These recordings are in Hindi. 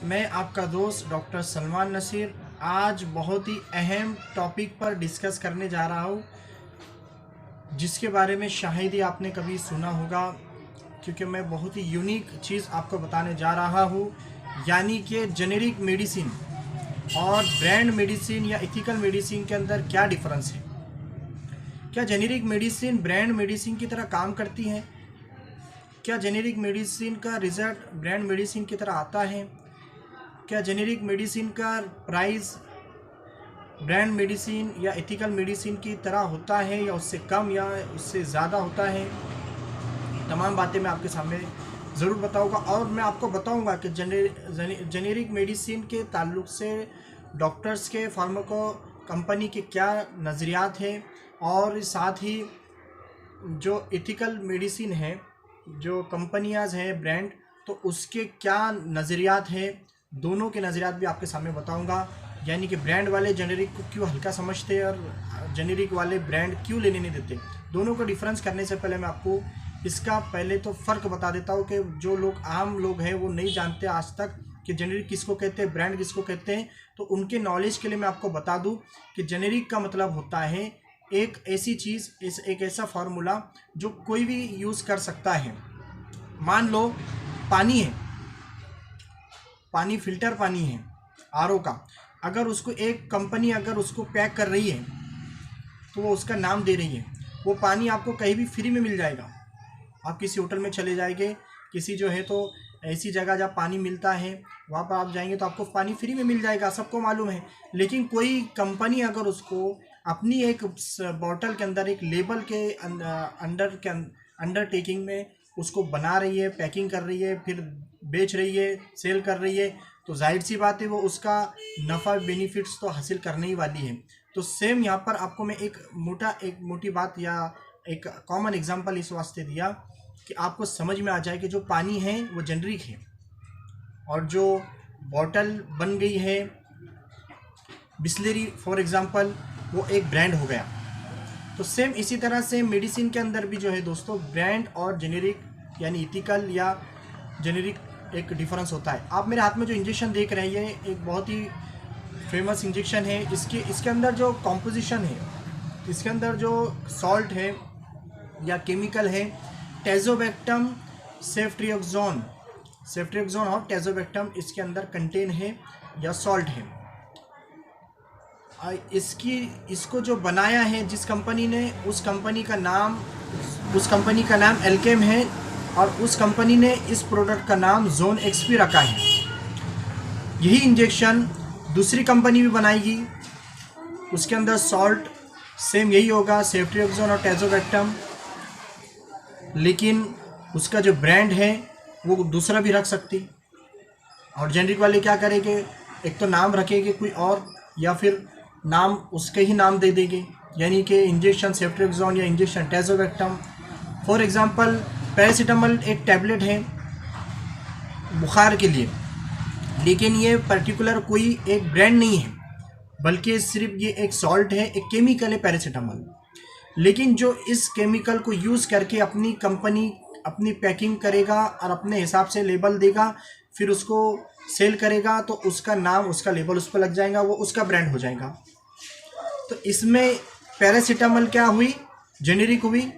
मैं आपका दोस्त डॉक्टर सलमान नसीर आज बहुत ही अहम टॉपिक पर डिस्कस करने जा रहा हूँ, जिसके बारे में शायद ही आपने कभी सुना होगा, क्योंकि मैं बहुत ही यूनिक चीज़ आपको बताने जा रहा हूँ, यानी कि जेनेरिक मेडिसिन और ब्रांड मेडिसिन या एथिकल मेडिसिन के अंदर क्या डिफरेंस है। क्या जेनेरिक मेडिसिन ब्रांड मेडिसिन की तरह काम करती है? क्या जेनेरिक मेडिसिन का रिजल्ट ब्रांड मेडिसिन की तरह आता है? क्या जेनेरिक मेडिसिन का प्राइस ब्रांड मेडिसिन या एथिकल मेडिसिन की तरह होता है या उससे कम या उससे ज़्यादा होता है? तमाम बातें मैं आपके सामने ज़रूर बताऊंगा और मैं आपको बताऊंगा कि जेनेरिक मेडिसिन के ताल्लुक से डॉक्टर्स के फार्माको कंपनी के क्या नज़रियात हैं, और साथ ही जो एथिकल मेडिसिन है, जो कंपनियाज़ हैं ब्रांड, तो उसके क्या नज़रियात हैं, दोनों के नज़रियात भी आपके सामने बताऊंगा। यानी कि ब्रांड वाले जेनेरिक को क्यों हल्का समझते हैं और जेनेरिक वाले ब्रांड क्यों लेने नहीं देते। दोनों को डिफरेंस करने से पहले मैं आपको इसका पहले तो फ़र्क बता देता हूँ कि जो लोग आम लोग हैं वो नहीं जानते आज तक कि जेनेरिक किसको कहते हैं, ब्रांड किसको कहते हैं। तो उनके नॉलेज के लिए मैं आपको बता दूँ कि जेनेरिक का मतलब होता है एक ऐसी चीज़, एक ऐसा फार्मूला जो कोई भी यूज़ कर सकता है। मान लो पानी है, पानी फिल्टर पानी है आरओ का, अगर उसको एक कंपनी अगर उसको पैक कर रही है तो वो उसका नाम दे रही है, वो पानी आपको कहीं भी फ्री में मिल जाएगा। आप किसी होटल में चले जाएंगे, किसी जो है तो ऐसी जगह जहाँ पानी मिलता है वहाँ पर आप जाएंगे तो आपको पानी फ्री में मिल जाएगा, सबको मालूम है। लेकिन कोई कंपनी अगर उसको अपनी एक बॉटल के अंदर एक लेबल के अंडरटेकिंग में उसको बना रही है, पैकिंग कर रही है, फिर बेच रही है, सेल कर रही है, तो जाहिर सी बात है वो उसका नफ़ा बेनिफिट्स तो हासिल करने ही वाली है। तो सेम यहाँ पर आपको मैं एक मोटी बात या एक कॉमन एग्जांपल इस वास्ते दिया कि आपको समझ में आ जाए कि जो पानी है वो जेनरिक है और जो बॉटल बन गई है बिस्लेरी फॉर एग्जांपल, वो एक ब्रांड हो गया। तो सेम इसी तरह से मेडिसिन के अंदर भी जो है दोस्तों, ब्रांड और जेनेरिक यानी एथिकल या जेनेरिक एक डिफरेंस होता है। आप मेरे हाथ में जो इंजेक्शन देख रहे हैं ये एक बहुत ही फेमस इंजेक्शन है। इसके अंदर जो कॉम्पोजिशन है, इसके अंदर जो सॉल्ट है या केमिकल है, टेजोबैक्टम सेफ्ट्रियोक्सोन और टेजोबैक्टम इसके अंदर कंटेन है या सॉल्ट है। इसको जो बनाया है जिस कंपनी ने, उस कंपनी का नाम एल्केम है और उस कंपनी ने इस प्रोडक्ट का नाम जोन एक्सपी रखा है। यही इंजेक्शन दूसरी कंपनी भी बनाएगी, उसके अंदर सॉल्ट सेम यही होगा, सेफ्ट्रियोक्सोन और टेजोबैक्टम, लेकिन उसका जो ब्रांड है वो दूसरा भी रख सकती। और जेनरिक वाले क्या करेंगे, एक तो नाम रखेंगे कोई और या फिर नाम उसके ही नाम दे देंगे, यानी कि इंजेक्शन सेफ्ट्रियोक्सोन या injection tazobactam. For example paracetamol एक टैबलेट है बुखार के लिए, लेकिन ये पर्टिकुलर कोई एक ब्रांड नहीं है, बल्कि सिर्फ ये एक सॉल्ट है, एक केमिकल है पैरासीटामोल। लेकिन जो इस केमिकल को यूज़ करके अपनी कंपनी अपनी पैकिंग करेगा और अपने हिसाब से लेबल देगा, फिर उसको सेल करेगा, तो उसका नाम उसका लेबल उस पर लग जाएगा, वो उसका ब्रांड हो जाएगा। तो इसमें पैरासीटामोल क्या हुई, जेनेरिक हुई,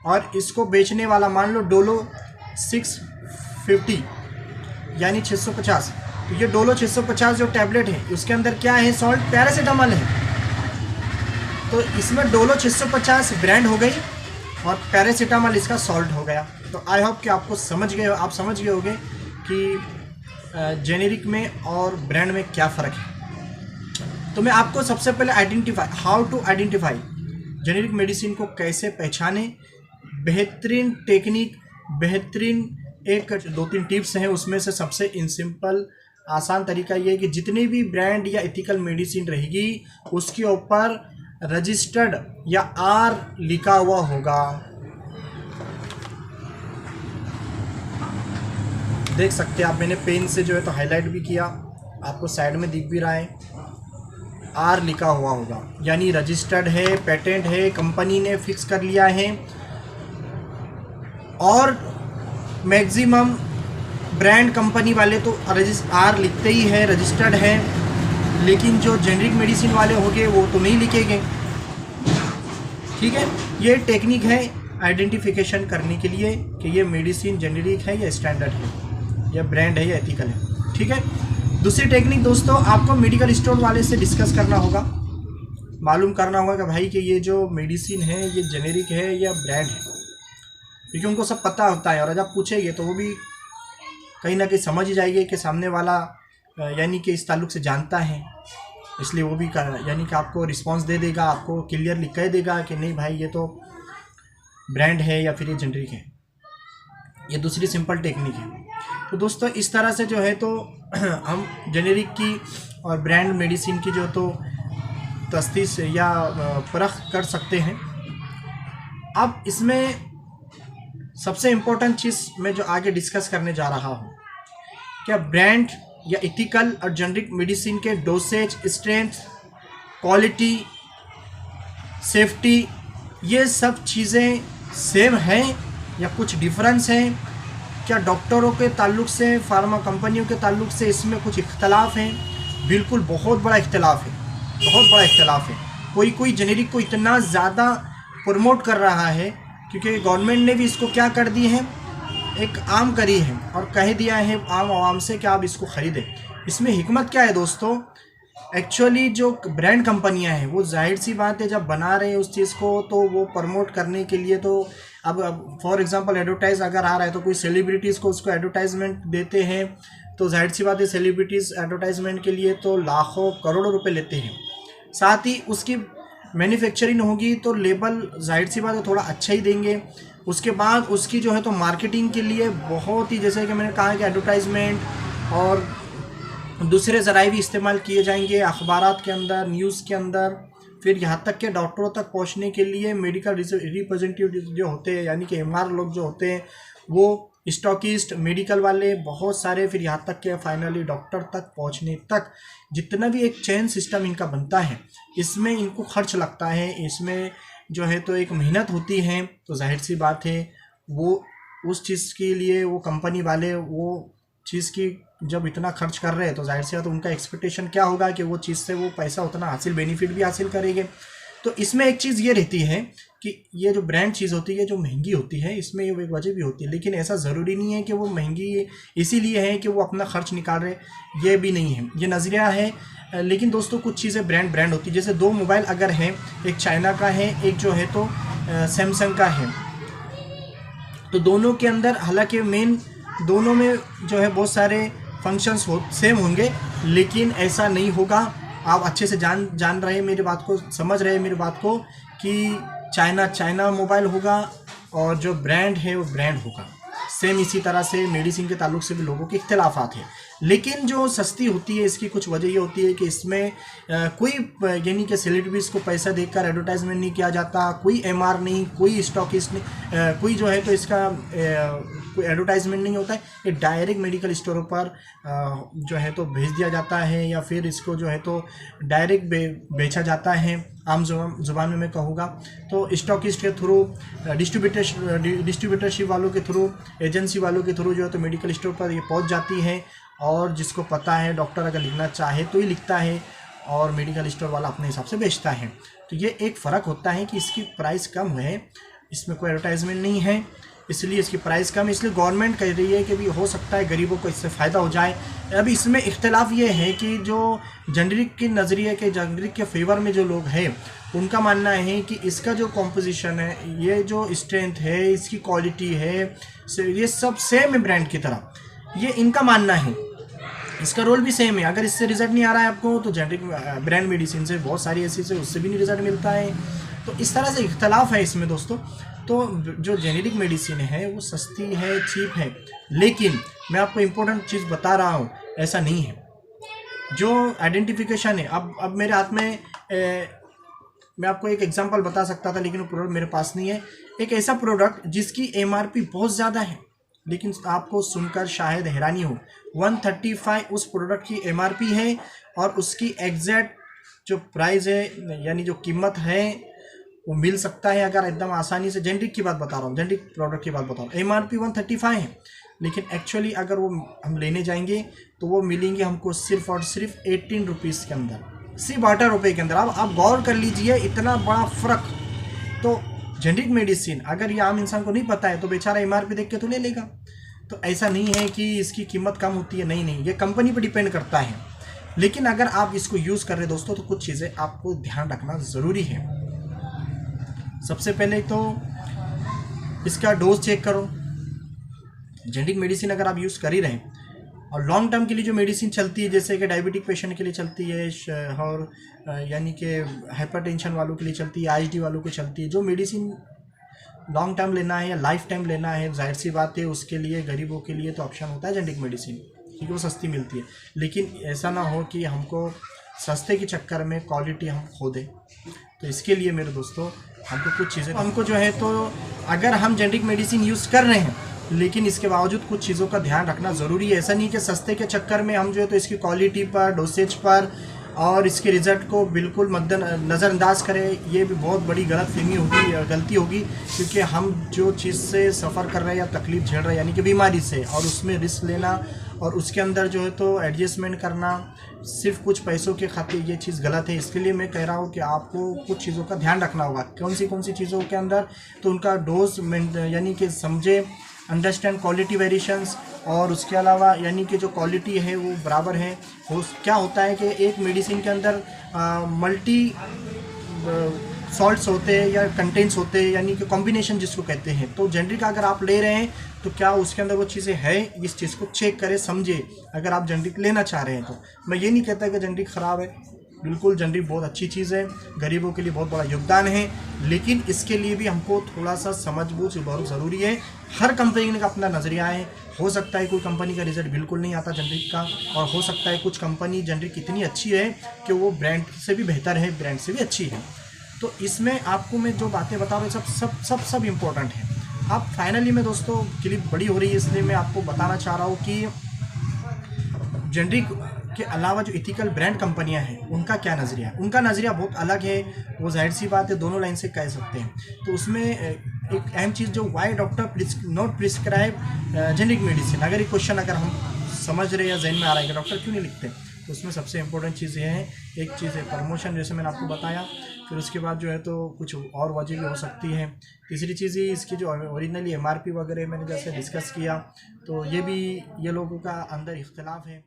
और इसको बेचने वाला मान लो डोलो 650 यानी 650। तो ये डोलो 650 जो टैबलेट है उसके अंदर क्या है, सॉल्ट पैरासीटामोल है। तो इसमें डोलो 650 ब्रांड हो गई और पैरासीटामोल इसका सॉल्ट हो गया। तो आई होप कि आप समझ गए होंगे कि जेनेरिक में और ब्रांड में क्या फ़र्क है। तो मैं आपको सबसे पहले how to identify generic medicine को कैसे पहचाने, बेहतरीन टेक्निक, बेहतरीन एक 2-3 टिप्स हैं। उसमें से सबसे सिंपल आसान तरीका ये है कि जितनी भी ब्रांड या एथिकल मेडिसिन रहेगी उसके ऊपर रजिस्टर्ड या आर लिखा हुआ होगा। देख सकते हैं आप, मैंने पेन से जो है तो हाईलाइट भी किया, आपको साइड में दिख भी रहा है, आर लिखा हुआ होगा, यानी रजिस्टर्ड है, पेटेंट है, कंपनी ने फिक्स कर लिया है। और मैक्सिमम ब्रांड कंपनी वाले तो आर लिखते ही है, रजिस्टर्ड है, लेकिन जो जेनरिक मेडिसिन वाले होंगे वो तो नहीं लिखेंगे। ठीक है, ये टेक्निक है आइडेंटिफिकेशन करने के लिए कि ये मेडिसिन जेनरिक है या स्टैंडर्ड है या ब्रांड है या एथिकल है। ठीक है, दूसरी टेक्निक दोस्तों, आपको मेडिकल स्टोर वाले से डिस्कस करना होगा, मालूम करना होगा कि भाई कि ये जो मेडिसिन है ये जेनेरिक है या ब्रांड है, क्योंकि उनको सब पता होता है। और जब आप पूछेंगे तो वो भी कहीं ना कहीं समझ ही जाएंगे कि सामने वाला यानी कि इस ताल्लुक से जानता है, इसलिए वो भी यानी कि आपको रिस्पांस दे देगा, आपको क्लियरली कह देगा कि नहीं भाई ये तो ब्रांड है या फिर ये जेनरिक है। ये दूसरी सिंपल टेक्निक है। तो दोस्तों इस तरह से जो है तो हम जेनेरिक की और ब्रांड मेडिसिन की जो तो तस्दीस या परख कर सकते हैं। अब इसमें सबसे इम्पोर्टेंट चीज़ मैं जो आगे डिस्कस करने जा रहा हूँ, क्या ब्रांड या एथिकल और जेनरिक मेडिसिन के डोसेज, स्ट्रेंथ, क्वालिटी, सेफ्टी, ये सब चीज़ें सेम हैं या कुछ डिफरेंस हैं? क्या डॉक्टरों के ताल्लुक से, फार्मा कंपनियों के ताल्लुक से इसमें कुछ इख्तलाफ हैं? बिल्कुल बहुत बड़ा इख्तलाफ है, बहुत बड़ा इख्तलाफ है। कोई जेनेरिक को इतना ज़्यादा प्रमोट कर रहा है क्योंकि गवर्नमेंट ने भी इसको क्या कर दी है, एक आम करी है और कह दिया है आम आवाम से कि आप इसको ख़रीदें। इसमें हिकमत क्या है दोस्तों? एक्चुअली जो ब्रांड कंपनियां हैं वो जाहिर सी बात है जब बना रहे हैं उस चीज़ को तो वो प्रमोट करने के लिए तो अब फॉर एग्जांपल एडवर्टाइज अगर आ रहा है तो कोई सेलिब्रिटीज़ को उसको एडवर्टाइजमेंट देते हैं, तो जाहिर सी बात है सेलिब्रिटीज़ एडवर्टाइजमेंट के लिए तो लाखों करोड़ों रुपए लेते हैं। साथ ही उसकी मैन्युफैक्चरिंग होगी तो लेबल जाहिर सी बात है थोड़ा अच्छा ही देंगे। उसके बाद उसकी जो है तो मार्केटिंग के लिए बहुत ही, जैसे कि मैंने कहा कि एडवर्टाइजमेंट और दूसरे ज़राए भी इस्तेमाल किए जाएंगे, अखबारात के अंदर, न्यूज़ के अंदर, फिर यहाँ तक के डॉक्टरों तक पहुँचने के लिए मेडिकल रिप्रेजेंटेटिव जो होते हैं यानी कि एमआर लोग जो होते हैं, वो स्टॉकिस्ट, मेडिकल वाले, बहुत सारे, फिर यहाँ तक के फाइनली डॉक्टर तक पहुँचने तक जितना भी एक चेन सिस्टम इनका बनता है, इसमें इनको खर्च लगता है, इसमें जो है तो एक मेहनत होती है। तो जाहिर सी बात है वो उस चीज़ के लिए वो कंपनी वाले वो चीज़ की जब इतना खर्च कर रहे हैं तो जाहिर सी बात है उनका एक्सपेक्टेशन क्या होगा कि वो चीज़ से वो पैसा उतना हासिल, बेनिफिट भी हासिल करेंगे। तो इसमें एक चीज़ ये रहती है कि ये जो ब्रांड चीज़ होती है जो महंगी होती है, इसमें ये एक वजह भी होती है, लेकिन ऐसा ज़रूरी नहीं है कि वो महंगी इसीलिए है कि वो अपना खर्च निकाल रहे, ये भी नहीं है, ये नज़रिया है। लेकिन दोस्तों कुछ चीज़ें ब्रांड होती है। जैसे दो मोबाइल अगर हैं, एक चाइना का है, एक जो है तो सैमसंग का है, तो दोनों के अंदर हालांकि मेन दोनों में जो है बहुत सारे फंक्शंस सेम होंगे, लेकिन ऐसा नहीं होगा। आप अच्छे से जान रहे हैं मेरी बात को, समझ रहे हैं मेरी बात को कि चाइना मोबाइल होगा और जो ब्रांड है वो ब्रांड होगा। सेम इसी तरह से मेडिसिन के ताल्लुक से भी लोगों के इख्तलाफात हैं, लेकिन जो सस्ती होती है इसकी कुछ वजह ये होती है कि इसमें कोई यानी कि सेलिब्रिटीज़ को पैसा देकर एडवर्टाइजमेंट नहीं किया जाता, कोई एमआर नहीं, कोई स्टॉकिस्ट नहीं, कोई जो है तो इसका कोई एडवर्टाइजमेंट नहीं होता है। ये डायरेक्ट मेडिकल स्टोरों पर जो है तो भेज दिया जाता है या फिर इसको जो है तो डायरेक्ट बेचा जाता है। आम जुबान में मैं कहूँगा तो स्टॉकिस्ट के थ्रू, डिस्ट्रीब्यूटरशिप वालों के थ्रू, एजेंसी वालों के थ्रू जो है तो मेडिकल स्टोर पर ये पहुँच जाती है और जिसको पता है डॉक्टर अगर लिखना चाहे तो ही लिखता है और मेडिकल स्टोर वाला अपने हिसाब से बेचता है। तो ये एक फ़र्क होता है कि इसकी प्राइस कम है, इसमें कोई एडवर्टाइजमेंट नहीं है, इसलिए इसकी प्राइस कम है। इसलिए गवर्नमेंट कह रही है कि भी हो सकता है गरीबों को इससे फ़ायदा हो जाए। अब इसमें इख्तलाफ ये है कि जो जेनरिक के नज़रिए के, जेनरिक के फेवर में जो लोग हैं उनका मानना है कि इसका जो कॉम्पोजिशन है, ये जो स्ट्रेंथ है, इसकी क्वालिटी है, ये सब सेम है ब्रांड की तरह, ये इनका मानना है। इसका रोल भी सेम है। अगर इससे रिजल्ट नहीं आ रहा है आपको तो जेनरिक ब्रांड मेडिसिन से बहुत सारी ऐसी से उससे भी नहीं रिजल्ट मिलता है। तो इस तरह से इख्तलाफ है इसमें दोस्तों। तो जो जेनेरिक मेडिसिन है वो सस्ती है, चीप है, लेकिन मैं आपको इम्पोर्टेंट चीज़ बता रहा हूँ, ऐसा नहीं है। जो आइडेंटिफिकेशन है, अब मेरे हाथ में मैं आपको एक एग्जांपल बता सकता था लेकिन वो प्रोडक्ट मेरे पास नहीं है। एक ऐसा प्रोडक्ट जिसकी एमआरपी बहुत ज़्यादा है, लेकिन आपको सुनकर शायद हैरानी हो, 135 उस प्रोडक्ट की एमआरपी है और उसकी एग्जैक्ट जो प्राइस है यानी जो कीमत है वो मिल सकता है अगर एकदम आसानी से। जेनरिक की बात बता रहा हूँ, जेनरिक प्रोडक्ट की बात बता रहा हूँ, एमआरपी 135 है, लेकिन एक्चुअली अगर वो हम लेने जाएंगे तो वो मिलेंगे हमको सिर्फ और सिर्फ 18 रुपीज़ के अंदर, सिर्फ 18 रुपये के अंदर। अब आप गौर कर लीजिए इतना बड़ा फ़र्क। तो जेनरिक मेडिसिन अगर ये आम इंसान को नहीं पता है तो बेचारा MRP देख के तो ले लेगा। तो ऐसा नहीं है कि इसकी कीमत कम होती है, नहीं नहीं, ये कंपनी पर डिपेंड करता है। लेकिन अगर आप इसको यूज़ कर रहे हैं दोस्तों तो कुछ चीज़ें आपको ध्यान रखना ज़रूरी है। सबसे पहले तो इसका डोज चेक करो। जेनरिक मेडिसिन अगर आप यूज़ कर ही रहे हैं और लॉन्ग टर्म के लिए जो मेडिसिन चलती है, जैसे कि डायबिटिक पेशेंट के लिए चलती है और यानी कि हाइपरटेंशन वालों के लिए चलती है, IHD वालों को चलती है, जो मेडिसिन लॉन्ग टर्म लेना है या लाइफ टाइम लेना है, जाहिर सी बात है उसके लिए गरीबों के लिए तो ऑप्शन होता है जेनरिक मेडिसिन, क्योंकि वो सस्ती मिलती है। लेकिन ऐसा ना हो कि हमको सस्ते के चक्कर में क्वालिटी हम खो दें। तो इसके लिए मेरे दोस्तों हमको कुछ चीज़ें हमको जो है, तो अगर हम जेनरिक मेडिसिन यूज़ कर रहे हैं लेकिन इसके बावजूद कुछ चीज़ों का ध्यान रखना ज़रूरी है। ऐसा नहीं कि सस्ते के चक्कर में हम जो है तो इसकी क्वालिटी पर, डोसेज पर और इसके रिज़ल्ट को बिल्कुल नज़रअंदाज करें। ये भी बहुत बड़ी गलतफहमी होगी, गलती होगी, क्योंकि हम जो चीज़ से सफ़र कर रहे हैं या तकलीफ़ झेल रहे हैं यानी कि बीमारी से, और उसमें रिस्क लेना और उसके अंदर जो है तो एडजस्टमेंट करना सिर्फ कुछ पैसों के खातिर, ये चीज़ गलत है। इसके लिए मैं कह रहा हूँ कि आपको कुछ चीज़ों का ध्यान रखना होगा। कौन सी चीज़ों के अंदर, तो उनका डोज यानी कि समझे, अंडरस्टैंड क्वालिटी वेरिएशंस, और उसके अलावा यानी कि जो क्वालिटी है वो बराबर है। क्या होता है कि एक मेडिसिन के अंदर मल्टी सॉल्ट्स होते हैं या कंटेंट्स होते हैं, यानी कि कॉम्बिनेशन जिसको कहते हैं। तो जेनरिक अगर आप ले रहे हैं तो क्या उसके अंदर वो चीज़ें हैं, इस चीज़ को चेक करें, समझे अगर आप जेनरिक लेना चाह रहे हैं तो। मैं ये नहीं कहता कि जेनरिक ख़राब है, बिल्कुल जेनरिक बहुत अच्छी चीज़ है, गरीबों के लिए बहुत बड़ा योगदान है, लेकिन इसके लिए भी हमको थोड़ा सा समझबूझ बहुत ज़रूरी है। हर कंपनी का अपना नज़रिया है। हो सकता है कोई कंपनी का रिज़ल्ट बिल्कुल नहीं आता जेनरिक का, और हो सकता है कुछ कंपनी जेनरिक इतनी अच्छी है कि वो ब्रांड से भी बेहतर है, ब्रांड से भी अच्छी है। तो इसमें आपको मैं जो बातें बता रहा हूँ सब इम्पोर्टेंट है। अब फाइनली मैं दोस्तों क्लिप बड़ी हो रही है, इसलिए मैं आपको बताना चाह रहा हूँ कि जेनरिक के अलावा जो इथिकल ब्रांड कंपनियां हैं उनका क्या नज़रिया है। उनका नज़रिया बहुत अलग है, वो जाहिर सी बात है दोनों लाइन से कह सकते हैं। तो उसमें एक अहम चीज़ जो why doctor not prescribe generic medicine, अगर ये क्वेश्चन अगर हम समझ रहे हैं या जहन में आ रहा है कि डॉक्टर क्यों नहीं लिखते, तो उसमें सबसे इंपॉर्टेंट चीज़ ये है, एक चीज़ है प्रमोशन, जैसे मैंने आपको बताया, फिर उसके बाद जो है तो कुछ और वजह भी हो सकती है। तीसरी चीज़ ही इसकी जो ओरिजिनली MRP वगैरह मैंने जैसे डिस्कस किया, तो ये भी ये लोगों का अंदर इख्तलाफ है।